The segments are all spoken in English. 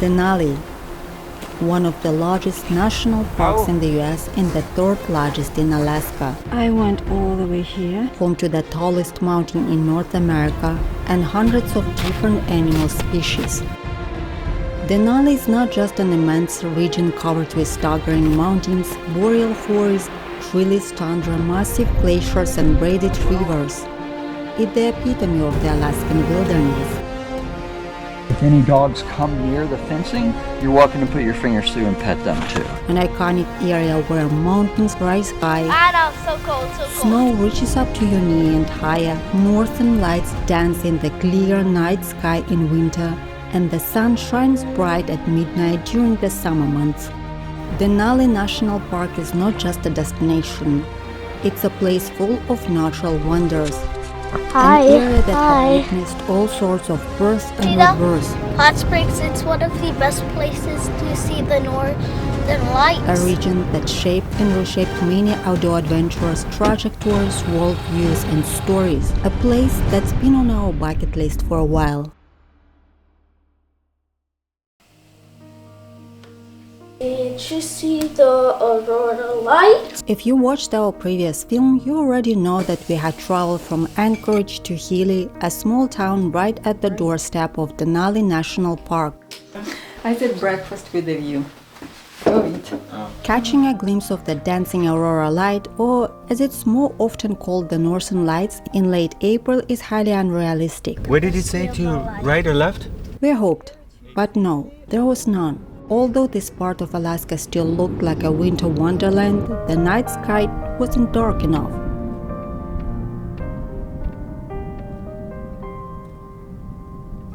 Denali, one of the largest national parks in the US and the third largest in Alaska. I went all the way here, home to the tallest mountain in North America and hundreds of different animal species. Denali is not just an immense region covered with staggering mountains, boreal forests, treeless tundra, massive glaciers and braided rivers. It's the epitome of the Alaskan wilderness. If any dogs come near the fencing, you're welcome to put your fingers through and pet them too. An iconic area where mountains rise high, so cold. snow reaches up to your knee and higher, northern lights dance in the clear night sky in winter, and the sun shines bright at midnight during the summer months. Denali National Park is not just a destination, it's a place full of natural wonders. An area that has witnessed all sorts of births and rebirths. Hot Springs, it's one of the best places to see the northern lights. A region that shaped and reshaped many outdoor adventurers' trajectories, worldviews and stories. A place that's been on our bucket list for a while. Did you see the Aurora lights? If you watched our previous film, you already know that we had traveled from Anchorage to Healy, a small town right at the doorstep of Denali National Park. I said breakfast with a view. Go eat. Catching a glimpse of the dancing Aurora light, or as it's more often called the Northern Lights, in late April is highly unrealistic. Where did it say to right or left? We hoped, but no, there was none. Although this part of Alaska still looked like a winter wonderland, the night sky wasn't dark enough.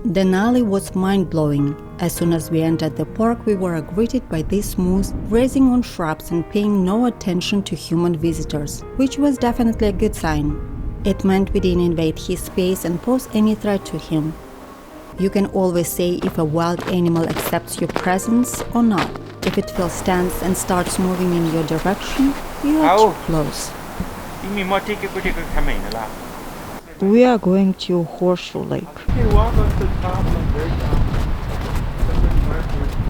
Denali was mind-blowing. As soon as we entered the park, we were greeted by these moose grazing on shrubs and paying no attention to human visitors, which was definitely a good sign. It meant we didn't invade his space and pose any threat to him. You can always say if a wild animal accepts your presence or not. If it feels tense and starts moving in your direction, you are too close. We are going to Horseshoe Lake.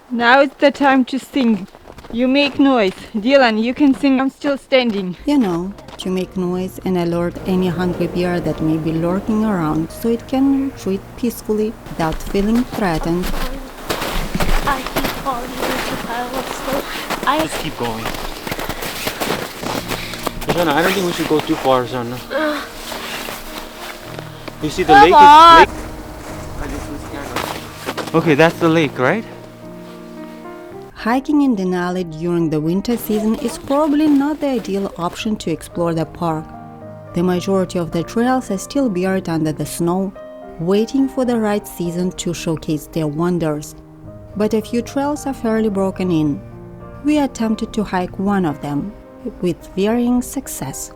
Now it's the time to sing. You make noise. Dylan, you can sing. I'm still standing. You know, to make noise and alert any hungry bear that may be lurking around so it can retreat peacefully without feeling threatened. I keep falling into a pile of snow. Just keep going. Shena, I don't think we should go too far, son. You see the lake? Okay, that's the lake, right? Hiking in Denali during the winter season is probably not the ideal option to explore the park. The majority of the trails are still buried under the snow, waiting for the right season to showcase their wonders. But a few trails are fairly broken in. We attempted to hike one of them, with varying success.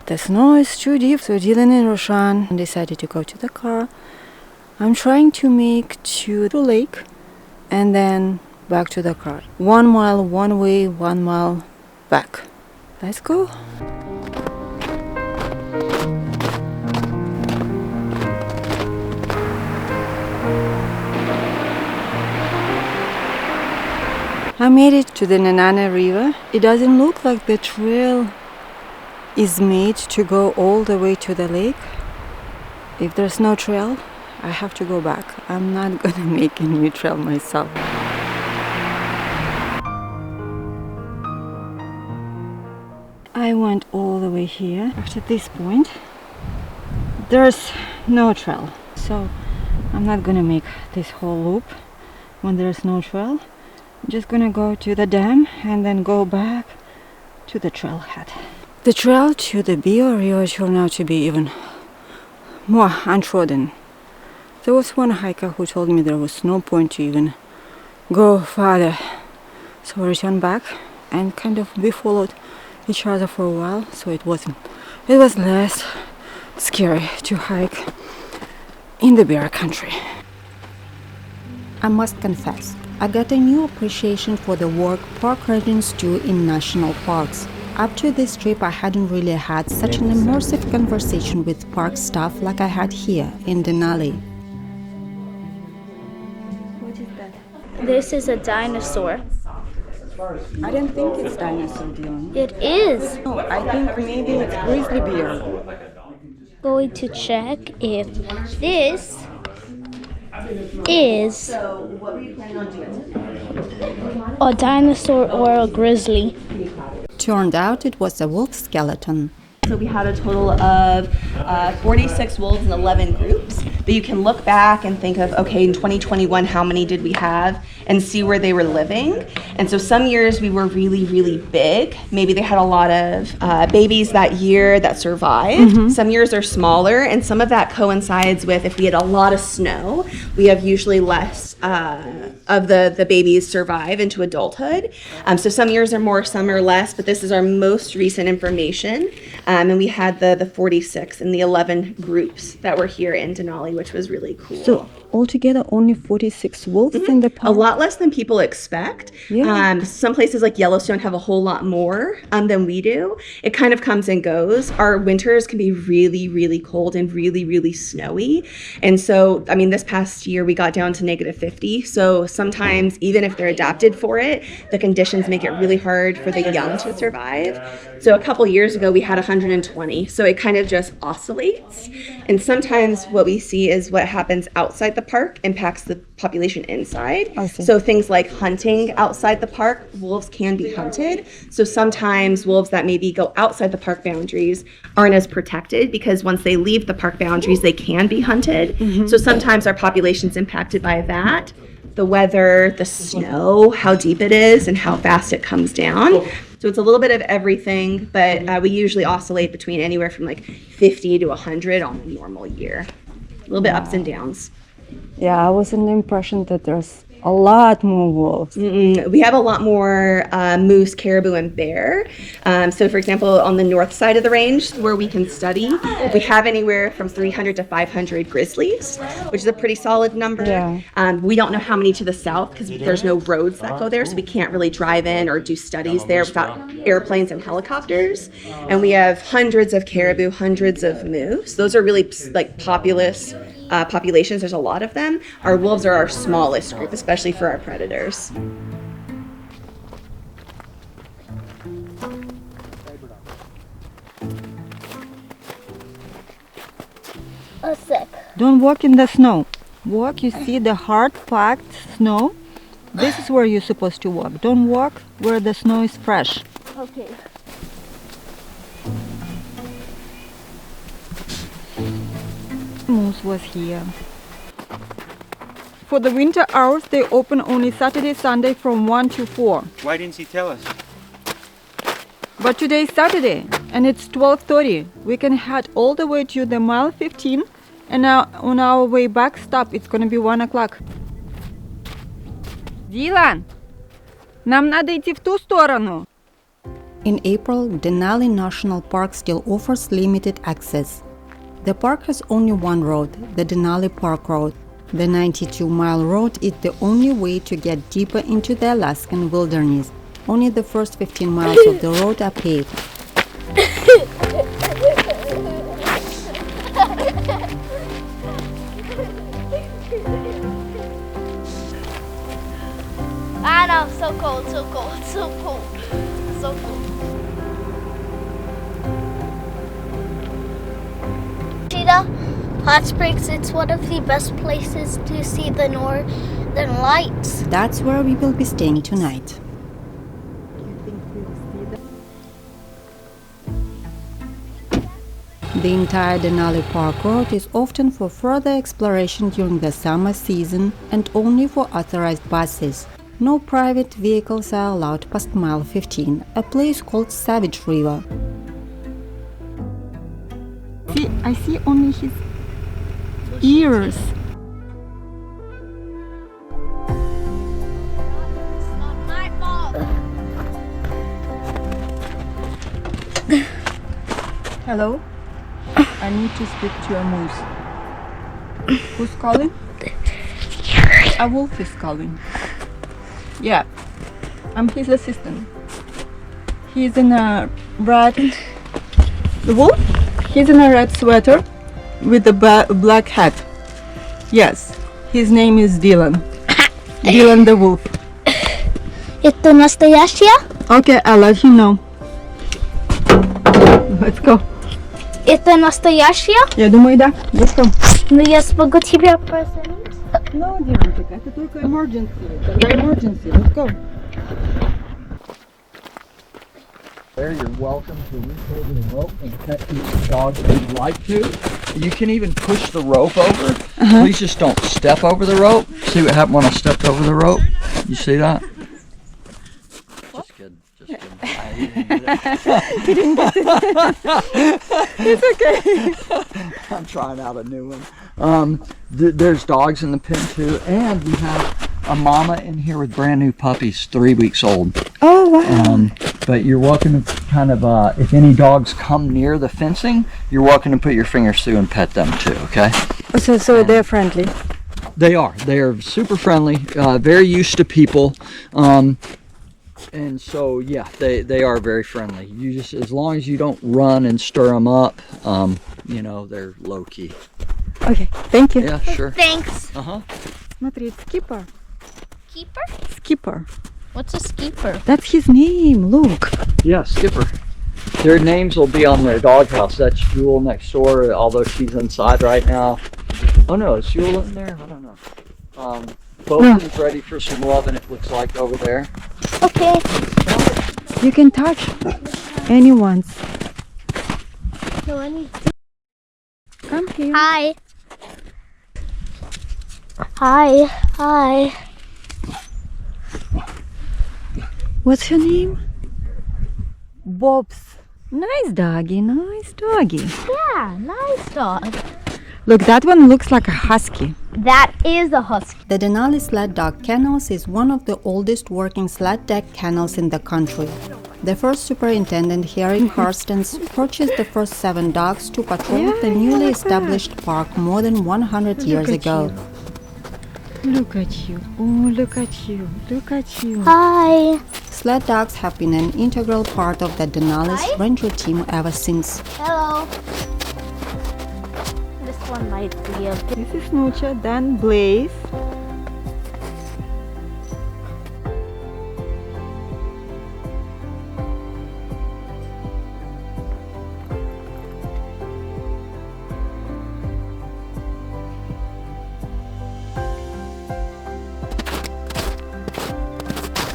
The snow is too deep, so Dylan and Roshan decided to go to the car. I'm trying to make to the lake and then back to the car. 1 mile one way, 1 mile back. Let's go. I made it to the Nenana River. It doesn't look like the trail is made to go all the way to the lake. If there's no trail, I have to go back. I'm not gonna make a new trail myself. I went all the way here. After this point, there's no trail. So I'm not gonna make this whole loop when there's no trail. I'm just gonna go to the dam and then go back to the trailhead. The trail to the Bio Rio turned out to be even more untrodden. There was one hiker who told me there was no point to even go farther. So I returned back and kind of we followed each other for a while, so it was less scary to hike in the bear country. I must confess, I got a new appreciation for the work park rangers do in national parks. Up to this trip, I hadn't really had such an immersive conversation with park staff like I had here in Denali. What is that? This is a dinosaur. I don't think it's dinosaur, Dion. It is. No, I think maybe it's grizzly bear. Going to check if this is a dinosaur or a grizzly. Turned out it was a wolf skeleton. So we had a total of 46 wolves in 11 groups. But you can look back and think of, okay, in 2021, how many did we have? And see where they were living. And so some years we were really, really big. Maybe they had a lot of babies that year that survived. Some years are smaller, and some of that coincides with if we had a lot of snow, we have usually less of the babies survive into adulthood. So some years are more, some are less, but this is our most recent information. And we had the 46 and the 11 groups that were here in Denali, which was really cool. So altogether only 46 wolves in the park? A lot less than people expect. Yeah. Some places like Yellowstone have a whole lot more than we do. It kind of comes and goes. Our winters can be really, really cold and really, really snowy. And so, I mean, this past year we got down to -50. So sometimes, even if they're adapted for it, the conditions make it really hard for the young to survive. So a couple years ago we had 120. So it kind of just oscillates. And sometimes what we see is what happens outside the park impacts the population inside. So things like hunting outside the park, wolves can be hunted. So sometimes wolves that maybe go outside the park boundaries aren't as protected because once they leave the park boundaries, they can be hunted. So sometimes our population's impacted by that. The weather, the snow, how deep it is, and how fast it comes down. So it's a little bit of everything, but we usually oscillate between anywhere from like 50 to 100 on a normal year. A little bit ups and downs. Yeah, I was in the impression that there's a lot more wolves. We have a lot more moose, caribou, and bear. So for example, on the north side of the range where we can study, we have anywhere from 300 to 500 grizzlies, which is a pretty solid number. Yeah. We don't know how many to the south because there's no roads that go there, so we can't really drive in or do studies there without airplanes and helicopters. And we have hundreds of caribou, hundreds of moose. Those are really like populations. There's a lot of them. Our wolves are our smallest group, especially for our predators. A sec. Don't walk in the snow. Walk, you see the hard-packed snow? This is where you're supposed to walk. Don't walk where the snow is fresh. Okay. Moose was here. For the winter hours, they open only Saturday, Sunday from 1 to 4. Why didn't he tell us? But today is Saturday and it's 12:30. We can head all the way to the mile 15 and now on our way back stop it's gonna be 1 o'clock. Дилан, нам надо идти в ту сторону. In April, Denali National Park still offers limited access. The park has only one road, the Denali Park Road. The 92-mile road is the only way to get deeper into the Alaskan wilderness. Only the first 15 miles of the road are paved. I know, so cold, so cold, so cold, so cold. Chena, Hot Springs, it's one of the best places to see the northern lights. That's where we will be staying tonight. The entire Denali Park Road is often for further exploration during the summer season and only for authorized buses. No private vehicles are allowed past mile 15, a place called Savage River. See, I see only his ears. It's not my fault. Hello? I need to speak to a moose. Who's calling? A wolf is calling. Yeah, I'm his assistant. He's in a red. The wolf? He's in a red sweater with a black hat. Yes, his name is Dylan. Dylan the wolf. Это настоящая? Okay, I'll let him know. Let's go. Это настоящая? Я думаю, да. Let's go. Ну я смогу тебя позвонить. No, девочка, это только emergency. Тогда emergency. Let's go. There, you're welcome to reach over the rope and pet each dog if you'd like to. You can even push the rope over. Please just don't step over the rope. See what happened when I stepped over the rope? You see that? Just kidding. Just kidding. He didn't get it. It's okay. I'm trying out a new one. There's dogs in the pen too, and we have a mama in here with brand new puppies, 3 weeks old. Oh, wow. But you're welcome to kind of, if any dogs come near the fencing, you're welcome to put your fingers through and pet them too, okay? So they're friendly. They are. They are super friendly, very used to people. And so, yeah, they are very friendly. You just, as long as you don't run and stir them up, you know, they're low key. Okay, thank you. Yeah, sure. Thanks. Uh-huh. Смотри, it's Skipper. Keeper? Skipper. What's a skipper? That's his name, look. Yeah, Skipper. Their names will be on their doghouse. That's Jewel next door, although she's inside right now. Oh no, is Jewel in there? I don't know. Bosun's ready for some loving, it looks like, over there. Okay. You can touch anyone's. No, I need Come here. Hi. Hi. Hi. What's your name? Bobs. Nice doggy, nice doggy. Yeah, nice dog. Look, that one looks like a husky. That is a husky. The Denali Sled Dog Kennels is one of the oldest working sled deck kennels in the country. The first superintendent, Harry Karstens, purchased the first 7 dogs to patrol the newly established park more than 100 years ago. Look at you. Oh, look at you. Look at you. Hi. Sled dogs have been an integral part of the Denali's ranger team ever since. Hello. This one might be a bit. This is Nucha, then Blaze.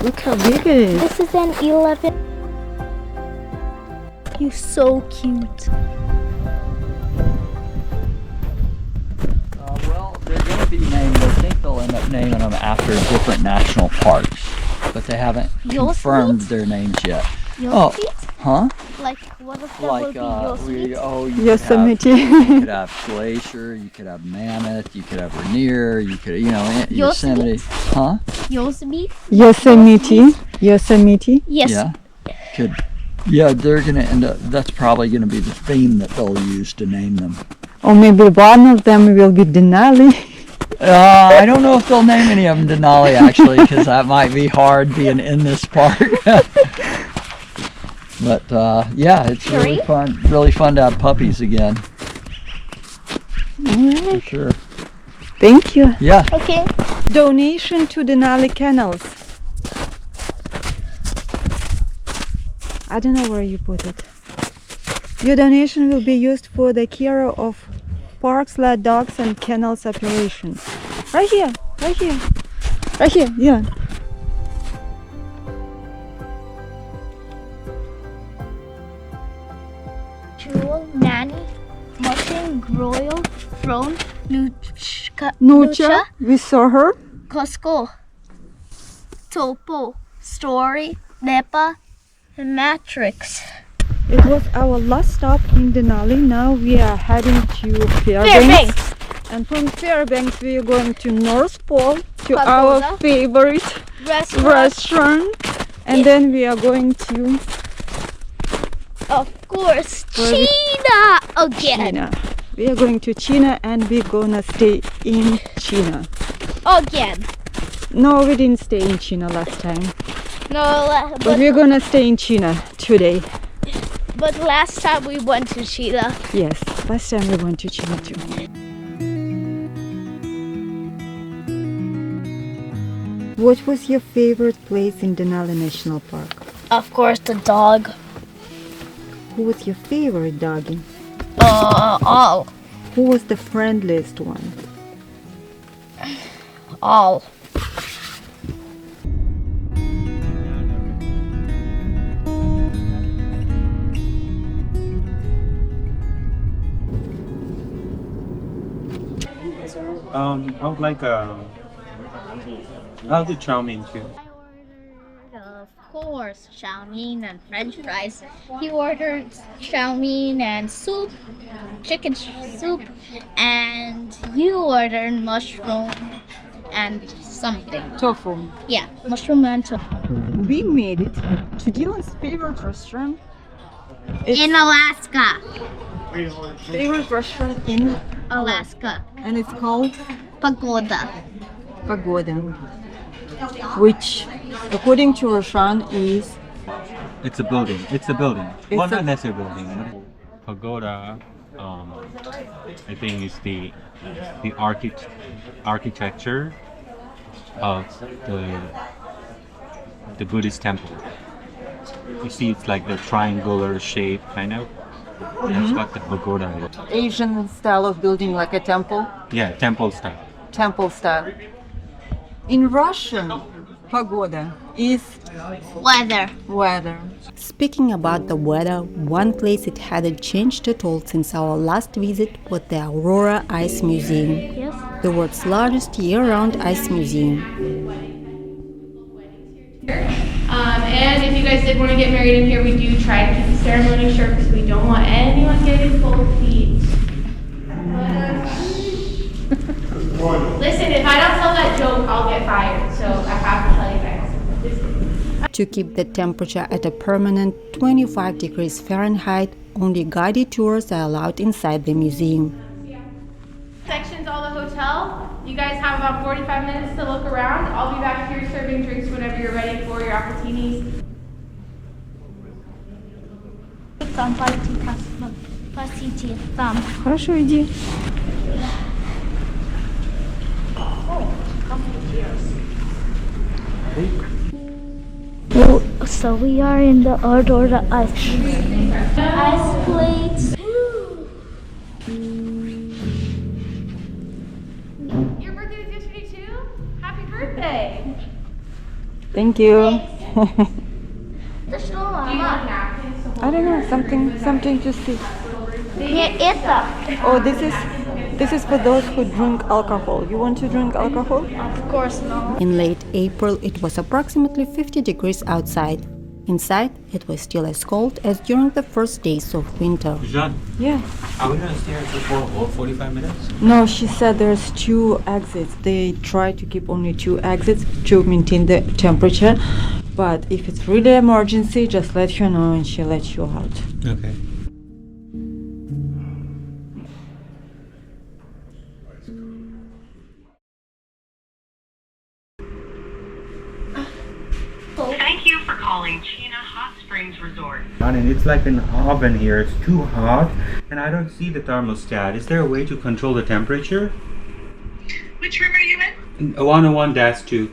Look how big it is. This is an 11. You're so cute. Well, they're going to be named, I think they'll end up naming them after different national parks, but they haven't confirmed their names yet. Yosemite? Huh? Like, what if that Like, would be Yosemite? you Yosemite. you could have Glacier, you could have Mammoth, you could have Rainier, you could, you know, Yosemite. Huh? Yosemite? Yosemite. Yosemite. Yes. Yeah. Could. Yeah, they're going to end up, that's probably going to be the theme that they'll use to name them. Or maybe one of them will be Denali. I don't know if they'll name any of them Denali, actually, because that might be hard being in this park. But yeah, it's really fun to have puppies again. For sure. Thank you. Yeah. Okay. Donation to Denali Kennels. I don't know where you put it. Your donation will be used for the care of park sled dogs and kennels operations. Right here, right here, right here, yeah. Jewel, Nanny, Martin, Royal, Throne, Nucha, we saw her. Costco, Topo, Story, Nepa, and Matrix. It was our last stop in Denali. Now we are heading to Fairbanks. And from Fairbanks we are going to North Pole, to our favorite restaurant. And then we are going to Of course, Chena again. Chena. We are going to Chena and we're gonna stay in Chena. Again. No, we didn't stay in Chena last time. No, But we're gonna stay in Chena today. but last time we went to Chena. Yes, last time we went to Chena too. What was your favorite place in Denali National Park? Of course, the dog. Who was your favorite doggy? All. Who was the friendliest one? All. I would like I'll do chow mein too. Of course, chow mein and french fries. He ordered chow mein and soup, chicken soup, and you ordered mushroom and something. Tofu. Yeah, mushroom and tofu. We made it to Dylan's favorite restaurant. In Alaska. Favorite restaurant in Alaska. and it's called Pagoda. Pagoda, which, according to Roshan, is It's a building. It's a building. It's Well, a- not necessarily a building. Pagoda, I think is the architecture of the Buddhist temple. You see, it's like the triangular shape, kind of. That's what the pagoda is. Asian style of building, like a temple, Yeah, temple style. temple style. In Russian, pagoda is Weather. weather. Speaking about the weather, one place it hadn't changed at all since our last visit was the Aurora Ice Museum, Yes. the world's largest year-round ice museum. And if you guys did want to get married in here, we do try to keep the ceremony short because we don't want anyone getting cold feet. Listen, if I don't tell that joke, I'll get fired. So I have to tell you guys. To keep the temperature at a permanent 25 degrees Fahrenheit, only guided tours are allowed inside the museum. Section's all the hotel. You guys have about 45 minutes to look around. I'll be back here serving drinks whenever you're ready for your appetinis. Thumb. Хорошо, иди. So we are in the Aurora Ice Museum. Ice plates. Your birthday was yesterday too? Happy birthday! Thank you. There's no Do you want mama. napkins to hold? I don't know, something to see. Ita. Oh, this is for those who drink alcohol. You want to drink alcohol? Of course no. In late April, it was approximately 50 degrees outside. Inside, it was still as cold as during the first days of winter. Jean, Yeah. are we gonna stay here for 45 minutes? No, she said there's 2 exits. They try to keep only 2 exits to maintain the temperature. But if it's really emergency, just let her know and she'll let you out. Okay. Thank you for calling Chena Hot Springs Resort. And it's like an oven here. It's too hot, and I don't see the thermostat. Is there a way to control the temperature? Which room are you in? 101-2.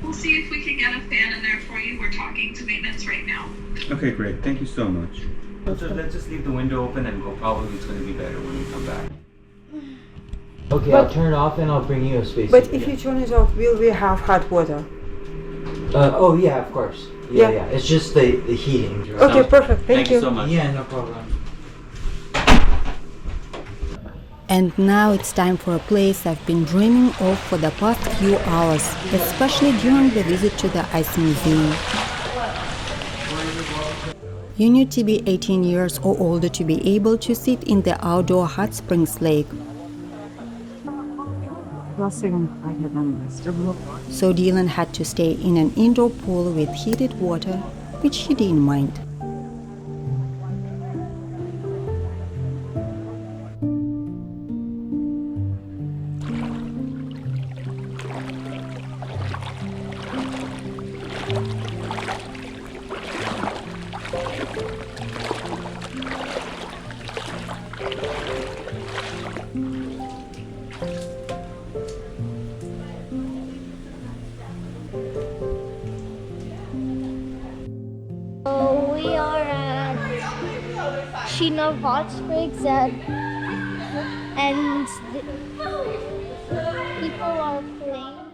We'll see if we can get a fan in there for you. We're talking to maintenance right now. Okay, great. Thank you so much. So let's just leave the window open and go. Probably it's going to be better when we come back. Okay, I'll turn it off and I'll bring you a space. But if you turn it off, will we have hot water? Oh yeah, of course. Yeah. Yeah. It's just the heating. Okay, perfect. Thank you. so much. Yeah, no problem. And now it's time for a place I've been dreaming of for the past few hours, especially during the visit to the Ice Museum. You need to be 18 years or older to be able to sit in the outdoor hot springs lake. So Dylan had to stay in an indoor pool with heated water, which he didn't mind. So we are at Chena Hot Springs and people are playing.